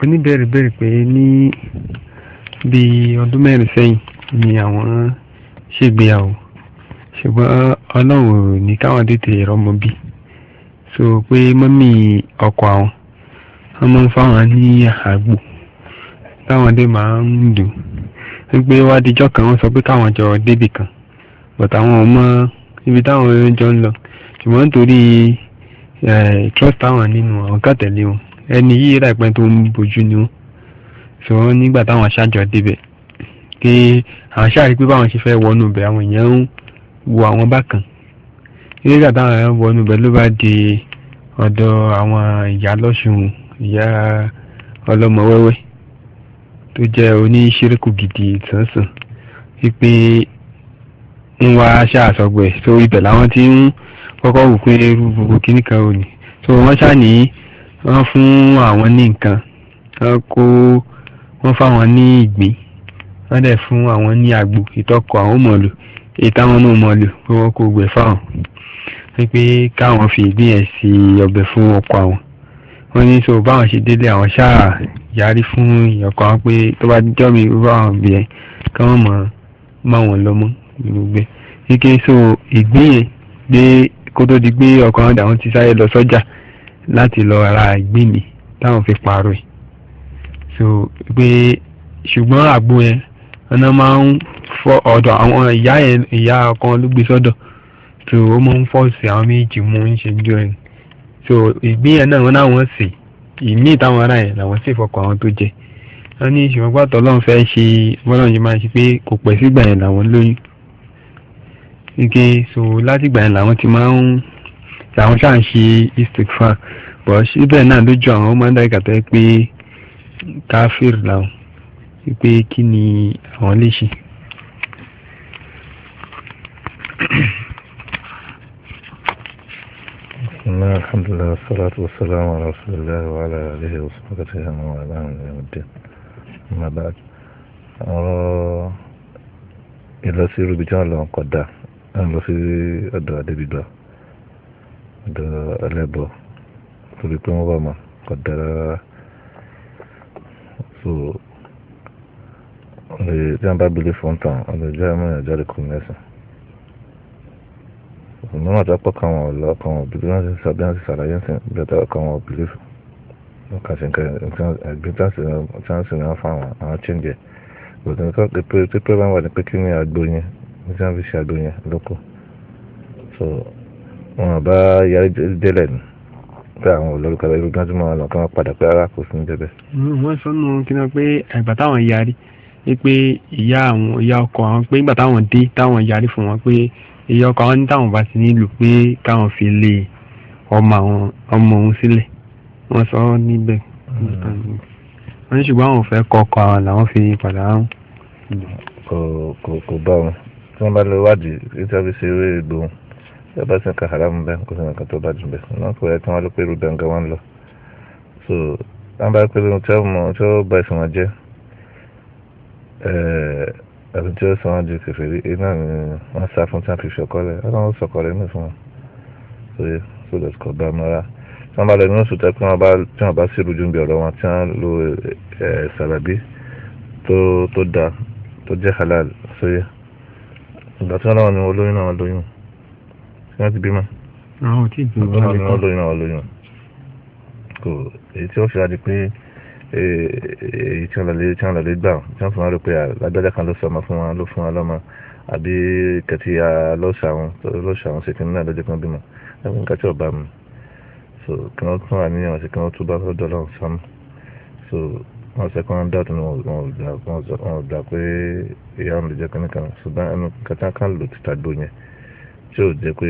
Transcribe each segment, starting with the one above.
oníbẹ̀rẹ̀ bẹ̀rẹ̀ pé ní bí ọdún mẹ́rin sẹ́yìn ni àwọn ṣègbéyàwó ṣùgbọ́n ọlọ́run ò ní káwọn tètè rọ́mọ bí so pé mọ́mì ọkọ àwọn wọ́n máa ń fáwọn ní àgbo táwọn dé máa ń dùn wípé wá dijọ́ kan wọ́n sọ pé káwọn jọ débì kan but àwọn ọmọ ibi táwọn jọ ń lọ ṣùgbọ́n nítorí trust táwọn nínú àwọn kan tẹ̀lé wọn ẹni yìí rà pẹ́ tó ń bójú ni wọn sọ wọn nígbà táwọn ṣáàjọ débẹ̀ pé àwọn ṣáà rí pé báwọn ṣe fẹ́ wọnú bẹ̀ àwọn èèyàn ń wo àwọn bákan nígbà táwọn èèyàn wọnú bẹ̀ ló bá di ọ̀dọ̀ àwọn ìyá lọ́sùn ìyá ọlọ́mọ wẹ́wẹ́ tó jẹ́ oníṣíríkù gidi sánsan wípé ń wá ṣáàsọgbẹ̀ so ibẹ̀ làwọn ti ń kọ́kọ́ wò pé irú gbogbo kíní kan ò ní so wọ́n ṣáà ní wọ́n fún àwọn ní nǹkan wọ́n fáwọn ní ìgbín wọ́n dẹ̀ fún àwọn ní àgbò ìtọ́kọ àwọn mọ̀lù èyí táwọn náà mọ̀lù pé wọ́n kò gbẹ̀ fáwọn wípé káwọn fi ìgbín ẹ̀ sí ọbẹ̀ fún ọkọ àwọn wọ́n ní so báwọn ṣe délé àwọn ṣáà yarí fún ìyọkọ àwọn pé tó bá jọ́ mi rú àwọn bí ẹ̀ káwọn mọ̀ máa wọn lọ mọ́ gbogbo ike so ìgbín yẹn gbé kó tó di gbé ọkọ àwọn dàwọn ti sáré lọ sọ́jà láti lọ ra ìgbín mi táwọn fi pààrọ̀ ẹ̀ so pé ṣùgbọ́n àgbo yẹn ọ̀nà máa ń fọ́ ọ̀dọ̀ àwọn ìyá ọkàn ló gbé sọ́dọ̀ so ó máa ń fọ́ sí àwọn méjì mú ń ṣe jọ ẹ̀ so ìgbín yẹn náà wọn náwọn sè ìmí ìtàwọn ará yẹn làwọn sì fọkàn àwọn tó jẹ wọn ní ṣùgbọ́n pàtó ọlọ́run fẹ́ ṣe bọ́lọ́run yìí máa ṣe pé kò pẹ́ sígbà yẹn làwọn lóyún ike so látìgbà yẹn làwọn ti máa ń làwọn ṣáà ń ṣe istikfar bọ̀ síbẹ̀ náà lójú àwọn ọmọ ẹ̀dá ìkàtọ́ pé káfíìr làwọn pé kí ni àwọn lè ṣe. alhamdulillah wassalatu wassalamu ala rasulillah wa ala alihi wa sahbihi wa ala alihi amma ba'd ọ̀rọ̀ ìlọsí rúbi tí wọ́n lọ kọ̀dá wọ́n lọ sí ọ̀dọ̀ adébígbà ọ̀dọ̀ ẹlẹ́bọ̀ torí pé wọ́n bá mọ̀ kọ̀dá rárá so tí wọ́n bá bilé fún tàn ọ̀dọ̀ jẹ́ àmọ́ ìjáde kò mẹ́sàn ọ̀nà àti apá kan wọn lọ kan wọn bilé wọn ti sàbí wọn ti sàlàyé ń sìn bí ọ̀tá kan wọn bilé fún wọn kà sí nǹkan ẹgbẹ́ tí wọ́n sì ń fa àwọn chíńjẹ òtún tí pé bá wà ní pé kí ní àgbo yẹn ní tí wọ́n fi ṣe àgbo yẹn lóko so wọn bá yarí délẹ̀ ní pé àwọn olórúkọ irú gán tí wọ́n lọ kí wọ́n padà pé ara kò sí ní bẹ́bẹ̀. wọ́n sọ nù kí wọ́n pé ìgbà táwọn yarí pé ìyá ọkọ àwọn pé ìgbà táwọn dé táwọn yarí fún wọn pé ìyá ọkọ àwọn ní táwọn bá ti nílò pé káwọn fi lé ọmọ òun sílẹ̀ wọ́n sọ níbẹ̀ wọ́n ní ṣùgbọ́n àwọn ò fẹ́ kọ́kọ́ àwọn làwọn fi padà áhùn. kò bá wọn tí wọ́n bá lọ wádìí tí wọ́n fi ṣe eré ìgbóhùn tí wọ́n bá sì ń ka haram bẹ́ẹ̀ kó sì ń ka tó bá jù bẹ́ẹ̀ náà kò yẹ kí wọ́n lọ pé irú gbẹ̀ngà wọn lọ so wọ́n bá pé tí wọ́n bá ìsìn wọn jẹ́ àti tí ó sọ wọn ju kèfèrí iná ni wọ́n sá fún tí wọ́n fi ṣọkọ́lẹ̀ ọlọ́run sọkọ́lẹ̀ ní fún wọn so that kò bá mọ́ra tí wọ́n bá lọ nínú sùtẹ́ tí wọ́n bá sí rújú bí ọ̀rọ̀ wọn tí wọ́n lo sàlàbí tó dáa tó jẹ́ halal sóyè ìgbà tí wọ́n láwọn ni wọ́n lóyún náà wọ́n lóyún tí wọ́n ti bímọ àwọn ò tí ì bímọ wọ́n lóyún náà wọ́n lóyún kò èyí tí ó fi wá di pé èyí tí wọ́n lọ lè gbà tí wọ́n fi wọ́n rò pé lágbájá kan ló sọ ọmọ fún wọn ló fún wọn lọ́mọ àbí kẹtì lọ́sàwọn ṣèkí náà lọ́jọ́ kan bímọ ẹ̀fọn nǹkan tí ò bá mu so kí wọ́n tún wà níyàn sí kí wọ́n tún bá fẹ́ dọ́là sámú so wọ́n sẹ́ kí wọ́n dá tún wọn gbà pé ìyá wọn lè jẹ́ kí nìkan ṣùgbọ́n ẹnu kẹta kan lò ti tàgbó yẹn tí ò jẹ́ pé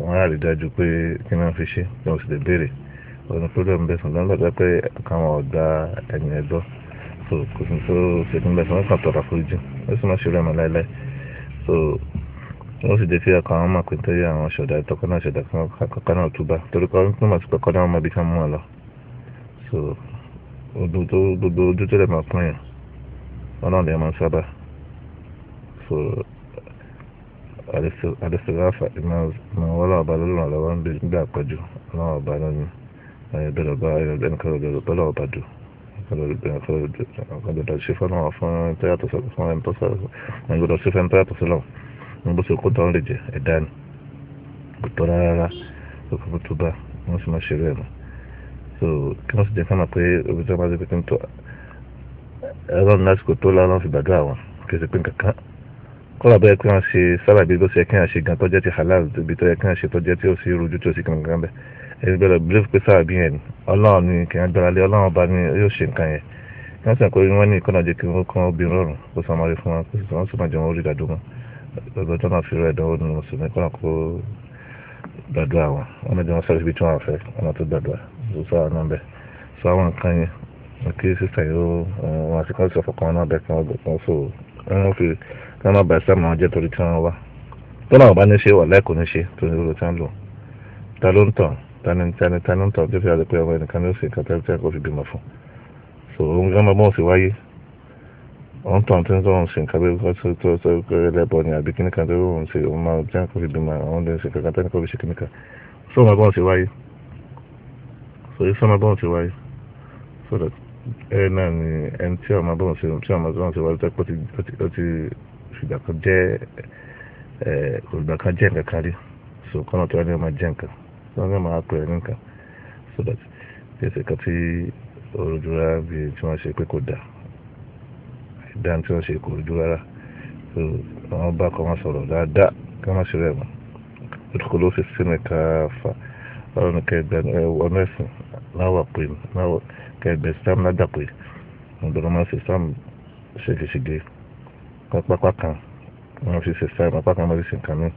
wọ́n á rí dájú pé kí wọ́n fi ṣe kí wọ́n sì lè béèrè ọ̀nà program bẹ́ẹ̀ sùn lọ́dọ̀ pé káwọn ọ̀gá ẹ̀yìn ẹ̀gbọ́ so kò sí tó ṣètò bẹ́ẹ̀ sùn wọ́n kàn tọrọ àforíjì ó sì má ṣe rẹ̀ mọ́ láéláé so wọ́n sì jẹ́ kí ọkọ̀ àwọn máa pè nítorí àwọn ṣọ̀dá ìtọ́kọ́ náà ṣọ̀dá fún ọkọ̀ náà túbà torí kọ́ ní màá ti pẹ̀kọ́ náà máa bí ká mú wọn lọ so gbogbo ojú tó lè máa pọ́n yẹn wọn náà lè máa sábà so àdìsíláfà ìmọ̀ wọ́lá ọba lọ́wọ́ ń gbà pẹ̀jù ọlọ́wọ́ ọba lọ́yìn bẹ̀rẹ̀ bá ẹnìkan lọ́dọ̀ bọ́lá ọba dùn gbọ́dọ̀ ṣe fọ́nà fún tẹ́yàtọ̀ fún ẹni tó sọ̀rọ̀ wọn gbọ́dọ̀ ṣe fẹ́ni tẹ́yàtọ̀ sílọ̀ wọn bó ṣe kó tán lè jẹ ẹ̀dá ni kò tọ́ rárá tó kọ́ tó bá wọ́n sì máa ṣe rẹ̀ mọ́ so kí wọ́n sì jẹ́ kánà pé obi tí wọ́n bá ṣe pé kí n tọ́ ẹ̀rọ lásìkò tó lọ́wọ́ fi gbàdúrà wọn kì í ṣe pé kankan kọ́lá bẹ́ẹ̀ kí wọ́n ṣe sábàbí bó ṣe kí wọ́n ṣe gan tó jẹ́ ti halal ibi tó yẹ kí wọ́n ṣe tó jẹ́ tí ó sì rújú tí ó sì kankan bẹ́ẹ̀ ẹni bẹ́ẹ̀ believe pé sábàbí yẹn ni ọlọ́run ni kì í gbára lé ọlọ́run ọba ni yóò ṣe nǹkan yẹn kí wọ́n sì kó wọ́n ní ìkọ́nà jẹ́ kí wọ́n kọ́ obìnrin rọrùn kó sọ ọmọdé fún wọn kó sì wọ́n sì máa jẹ wọn orí ìdádó wọn lọ́gbọ́n tó náà fi rẹ̀ dánwó nínú mùsùlùmí kọ́nà kó gbàdúrà wọn wọn jẹ́ wọn sọ̀rọ̀ ibi tí wọ́n fẹ́ wọn tó gbàdúrà tó sọ àwọn náà bẹ́ẹ̀ sọ àwọn nǹkan yẹn kí sísè yóò wọn àti kan sọ fọkàn náà bẹ́ẹ̀ kí wọ́n so wọ́n fi kí wọ́n má bàa sáà máa jẹ́ torí tí wọ́n wá tó náà bá ní ṣe wà lẹ́kọ̀ọ́ ní ṣe tó ní irú tí wọ́n lò ta ló ń tàn ta ló ń tàn tó fi àti pé ọmọ ẹnìkan ló sì kàtà tí kò fi bímọ fún so òun gbọ́n máa bọ́ sí wáyé òun tàn tí ń sọ òun sì ń kábẹ́ tó lẹ́bọ̀ ni àbí kíníkà tó òun sì òun máa jẹ́ kó fi bímọ àwọn lè ṣe kàkà tẹ́ni kó fi ṣe kíníkà so máa bọ́ sí wáyé so yìí sọ máa bọ́ sí wáyé so that ẹ náà ni ẹni tí ọmọ bọ́ sí wáyé tó ó ti fìgbà kan jẹ́ olùgbà kan jẹ́ nǹkan kárí so kọ́nà tó wá ní ọmọ jẹ́ nǹkan so wọ́n ní ọmọ apẹ̀ ní nǹkan so that kí ẹsẹ̀ kan tí orújú rárá bí tí wọ́n ṣe pé kò dà ìdá tí wọ́n ṣe kò rújú rárá so àwọn bá kọ́ wọn sọ̀rọ̀ dáadáa kí wọ́n má ṣe rẹ̀ mọ́ òtùkọ́ ló fi sínú ká fa ọ̀rọ̀ ní kẹgbẹ́ ọ̀nà ẹ̀sìn láwà pé kẹgbẹ́ sam ládà pé ọ̀dọ́rọ̀ máa ṣe sam ṣègeṣège pápá kan wọ́n fi ṣe sam pápá kan máa fi ṣe nǹkan mi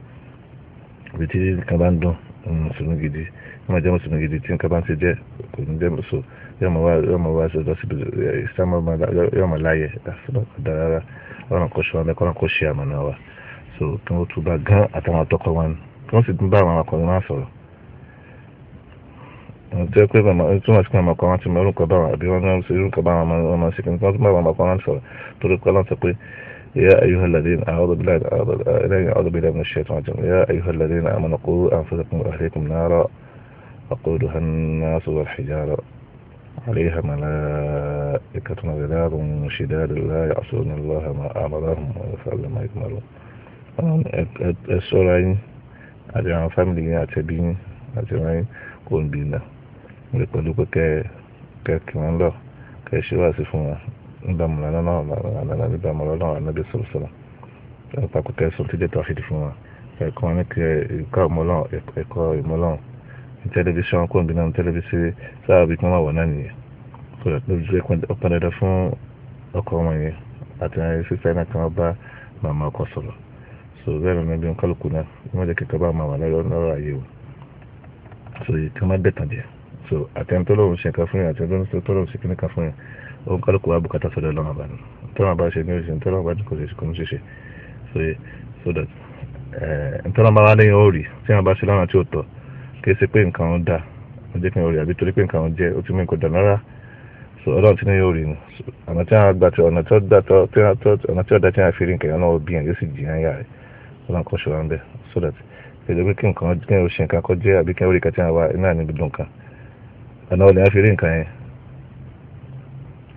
ibi tí nǹkan bá ń dùn mùsùlùmí gidi wọ́n máa jẹ́ mùsùlùmí gidi tí nǹkan bá ń ṣe jẹ́ kò ní jẹ́ mùsùlùmí yóò máa wá ṣe lọ síbi ìsámọ́ yóò máa láyè dáradára ọ̀nà kò ṣe wọn lẹ́kọ́ ọ̀nà kò ṣe àmàna wa so kí wọ́n tún bá gán àtàwọn àtọkọ wọn kí wọ́n sì tún bá àwọn akọrin máa sọ̀rọ̀ wọ́n tẹ́ pé tún wọ́n ti kàn ọkọ̀ wọn ti mọ orúkọ bá wọn àbí wọ́n náà ṣe orúkọ bá wọn ọmọ sí kí wọ́n tún bá àwọn akọrin wọn sọ̀rọ̀ torí pé ọlọ́run sọ pé يا أيها الذين أعوذ بالله من الشيطان الرجيم يا أيها الذين آمنوا قوا أنفسكم وأهليكم نارا وقودها الناس والحجارة عليها ملائكة غلاظ شداد لا يعصون الله ما أمرهم ويفعلون ما يؤمرون السورة àti àwọn fámìlì yẹn àti ẹbí yẹn àti wọn kò ń bí iná lè pẹ̀lú pé kẹ́kẹ́ wọn lọ kẹ́ ṣe wá sí fún wọn níbàámu lánàá níbàámu lọ́wọ́ ànábì sọ̀rọ̀sọ̀rọ̀ pàpọ̀ kẹ́sùn tí dẹ́tọ̀ àfìdí fún wọn ẹ̀kọ́ wọn ní ẹ̀kọ́ ìmọ̀lọ́wọ́ ní tẹlifíṣàn kò ń bí náà tẹlifíṣàn sáà bí wọ́n wà wọ̀ náà nìyẹn lójú ọ̀pọ̀ dandan fún ọkọ wọn yẹn àti àwọn sísá náà kan bá màmá ọkọ sọ̀rọ̀ so bẹ́ẹ̀ lọ́nà bí wọn kálukú náà wọ́n jẹ́ kíkọ́ bá máa wà lọ́rọ̀ ayé o so yìí kí wọ́n má bẹ̀tàn jẹ́ so àtẹ̀ntọ́ lòun ṣe nǹkan fún yẹn àtẹ̀ntọ́ lòun ṣe kíní kan fún yẹn òun kálukú wa bùkátà sọ̀dọ̀ lọ́wọ́ bá ní tọ́lọ́ bá ṣe ní oṣù tọ́lọ́ bá kò ṣe so that ntọ́lọ́ bá wá lẹ́yìn òòrì tí wọ́n bá ṣe lọ́nà tí ó tọ́ kì í ṣe pé nǹkan wọn dá wọ́n jẹ́ kí wọ́n rí àbí torí pé nǹkan wọn jẹ́ ó ti mú nǹkan dà lára so ọlọ́run tí ní yóò rí ni ọ̀nà tí wọ́n gbà tí ọ̀nà tí ó dá tí wọ́n fi rí nǹkan yẹn náà bí yẹn yóò sì jìyàn yà rẹ̀ ọlọ́run kọ́ ṣe wá ń bẹ̀ so that kìí pé kí nǹkan kí wọ́n ṣe nǹkan kọ́ jẹ́ àbí kí wọ́n rí nǹkan tí wọ́n wá iná níbi dùn kan ọ̀nà ọ̀lẹ́ wọ́n fi rí nǹkan yẹn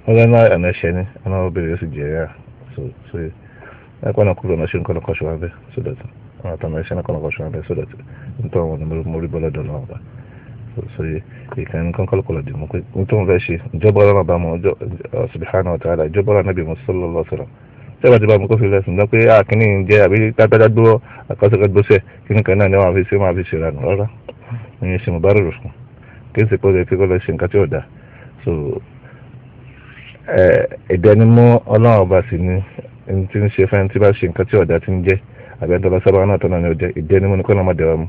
wọ́n lẹ́nu àná ẹ̀ṣẹ̀ ni ọ̀nà obìnrin yóò sì jẹ́ yà so ẹ̀kọ́ náà kúrò ọ̀nà ṣe nǹkan kọ́ ṣe wá ń bẹ̀ so that ọ̀nà àtàwọn ẹ̀ṣẹ̀ náà kọ́ ṣe wá ń bẹ̀ so that nítorí wọn ni mo rí bọ́lá dọ̀ náà wà so ìkànnì kan kọ́lọ́kọ́ lọ́dì mọ́ pé nítorí wọn fẹ́ ṣe ìjọba ọlọ́run bá mọ́ subhanahu wa ta'ala ìjọba ọlọ́run nàbì sallallahu alaihi wasallam tẹ́lá ti bá mi kó fi lẹ́sìn lọ pé àkíní ń jẹ́ àbí tágbádá gbọ́ àkọsílẹ̀ gbọ́sẹ̀ kíní kan náà ni wọ́n fi ṣe ìranù rárá ìyẹn ṣe mo bá rò fún kí n sì pọ́ lè fi kọ́ lọ ṣe nǹkan tí ò dáa so ìdẹnimọ́ ọlọ́run ọba sì ni ẹni tí ń ṣe fẹ́ni tí bá ṣe nǹkan tí ò dáa ti ń jẹ́ àbí ẹni tó bá sábà náà tó náà ni ó jẹ́ ìdẹnimọ́ ni kọ́ náà má dẹ̀wà mu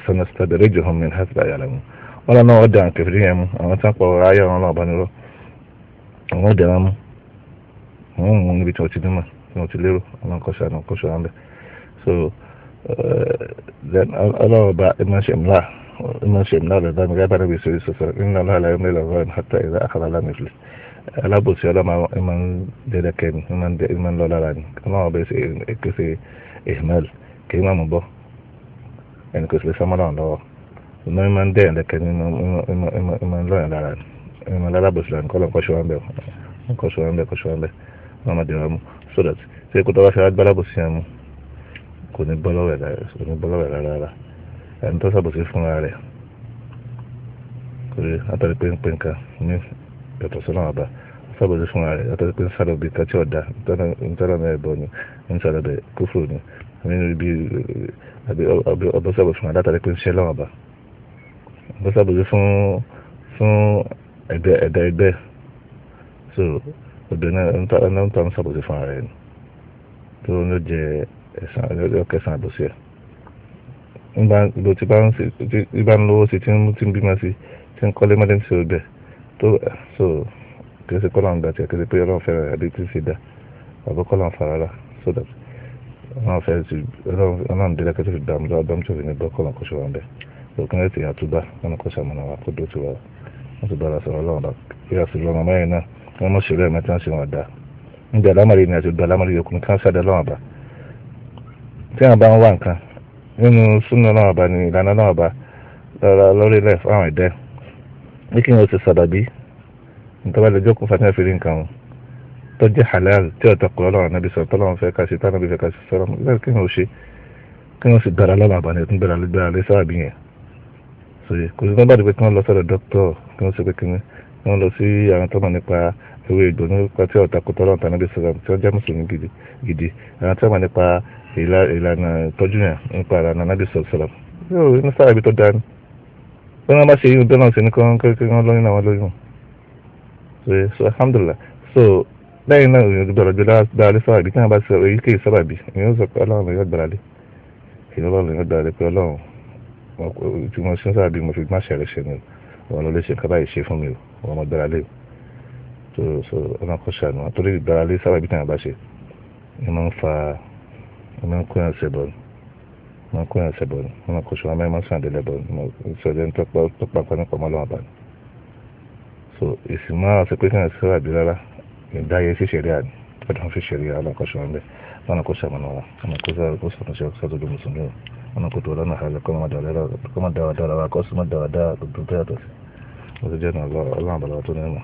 sanastadrijuhum min haythu la ya'lamun wọn lọ náà ọdẹ àǹkẹfìrí yẹn mu àwọn tí wọn pọ ayé wọn náà bá nírọ àwọn ọdẹ wọn mu àwọn mú níbi tí wọn ti dúnmọ tí wọn ti lérò àwọn kọsọ àwọn bẹ so then ọlọ́wọ́ bá iná ṣe mìlá rẹ̀ bá mi gábàá níbi ìṣòro ìṣòro nínú aláàlá ẹ̀mí lọ́wọ́ ẹ̀ hàtà ìdá àkàrà lámìfìlì alábòsí ọlọ́mọ ìmọ̀ ń dẹ́dẹ́kẹ́ ni ìmọ̀ ń lọ lára ni ọlọ́wọ́ bẹ́ẹ̀ ṣe èkéṣe ihmal kì í má mú bọ́ ẹni kò sì lè sọmọ náà lọ́wọ́ ìmọ̀ máa ń dẹ̀yìn lẹ́kẹ́ ní ìmọ̀ lọ́yìn lára ìmọ̀ lálábòsí lára nǹkan lọ́nkọ́ ṣọ́wọ́n bẹ́ẹ̀ nǹkan ṣọ́wọ́n bẹ́ẹ̀ kọ́ ṣọ́wọ́n bẹ́ẹ̀ wọ́n máa dẹ̀wọ̀n mú so that ṣé kó tó bá ṣe agbálábòsí yẹn mú kò ní bọ́ lọ́wọ́ ẹ̀ rárá ẹni tó ṣàbòsí fúnra rẹ̀ kò rí látàrí pé ń pè nǹkan ní yàtọ̀ sọ́nà àbá ṣàbòsí fúnra rẹ̀ látàrí pé ń sáré obì kan tí ọ̀dà ìtọ́nà náà ẹ̀bọ ni ń sáré bẹ̀ kúfùrù ni nínú ibi ọbọ̀ ṣàbòsí fúnra látàrí pé ń ṣẹ́ lọ́wọ́ àbá ọbọ̀ ṣàbòsí fún ẹ̀dá so obìnrin náà ń tọ́ ṣàbòsí fúnra rẹ̀ ni tó ń lọ jẹ ẹ̀sán àbòsí ẹ̀ nígbà tí bá ń lówó sí tí ń bímọ sí tí ń kọ́lé mọ́lẹ́ sí ọbẹ̀ tó so kìí ṣe kọ́lá ń gbà tí kìí ṣe pé ọlọ́run fẹ́ràn àbí tí ń ṣe dá àbọ̀ kọ́lá ń fara rà so that ọlọ́run fẹ́ ti ọlọ́run délẹ̀ kẹ́tọ́ fi dààmú lọ́wọ́ dọ́mú tó fi ní bọ́ kọ́lá kó ṣe wà ń bẹ̀ òkun ẹ̀ ti yàn túbà wọn kó ṣàmùnà wa kó dó ti wà wọ́n ti bára sọ̀rọ̀ ọlọ́run bá yíyá sí lọ́mọ mẹ́rin náà wọ́n mọ̀ ṣeré ẹ̀mẹ́tí wọ́n ṣe wọn dá níbi àlámọ̀rí ni àti àlámọ̀rí yòókù kan ṣàdá lọ́wọ́ bá tí wọ́n bá ń wá nǹkan nínú súnà náà bá ní ìlànà náà bá lórí ilẹ̀ fún àwọn ẹ̀dẹ́ ní kí wọ́n ti sàbàbí nítorí lè jókòó fàtí àfihàn nǹkan wọn tó jẹ́ halal tí ọ̀tọ̀ kọ́ lọ́wọ́ náà bí sọ̀rọ̀ tọ́lọ́wọ́n fẹ́ ká sí tánàbí fẹ́ ká sí sọ̀rọ̀ lẹ́yìn kí wọ́n ṣe kí wọ́n sì dára lọ́wọ́ àbá ní ẹ̀tún gbéra lé sábàbí yẹn sòye kò sí tó bá di pé kí wọ́n lọ sọ̀rọ̀ dókítọ̀ kí wọ́n ṣe pé kí wọ́n lọ sí àwọn tó mọ̀ nípa ewé ìgbò nípa tí ọ̀tọ̀ kọ́ tọ́lọ́wọ́n tánàbí sọ̀rọ̀ tí wọ́n jẹ́ mùsùlùmí gidi àwọn tó mọ̀ nípa ìlànà ìtọ́jú yẹn nípa ìlànà nábì sọ̀rọ̀ yóò ní sábàbí tó dání wọ́n bá ṣe yín bẹ́ẹ̀ náà sí ní kí wọ́n lóyún náà wọ́n lóyún so alhamdulillah so lẹ́yìn náà ìyẹn gbọ́dọ̀ jọ dáadé sábàbí tí wọ́n bá ṣe èyíkéyìí sábàbí ìyẹn ó sọ pé ọlọ́run yóò gbára lé ìyẹn ọlọ́run yóò gbára lé pé ọlọ́run tí mo ṣe ń sábàbí mo fi má ṣẹ̀rẹ̀ ṣe ni wọn ló lè ṣe kábàáyé ṣe fún mi o wọn mọ gbára lé so ọlọ́run kò ṣàánú àtòrí ìgbára lé sábàbí tí wọ́n bá ṣe ẹ máa ń fa ẹ máa ń kó yàn ṣẹbọ ni wọn kó yàn ṣẹbọ ni wọn kò ṣùgbọ́n mẹ́rin máa ń sàn délẹ̀ bọ̀ ni ìṣẹ̀lẹ̀ tó pàpà nípa ọmọ ọlọ́run bá ni so èsì máa ṣe pé kí wọ́n ṣe sábàbí rárá ìdáyé sí ṣẹ̀rí àní ọdún fi ṣẹ̀rí alákọ̀ọ́ṣọ́ wọn bẹ́ẹ̀ wọn kò ṣàmùnà wa wọn kò ṣàtúnṣe ṣàtúnṣe mùsùlùmí wọn kò tó lọ́nà àlẹ́ kọ́ máa dáwà dára wa kọ́ sí máa dáwà dára gbogbo tó yàtọ̀ sí wọn ti jẹ́ ọlọ́run àbàlà tó ní ìmọ̀.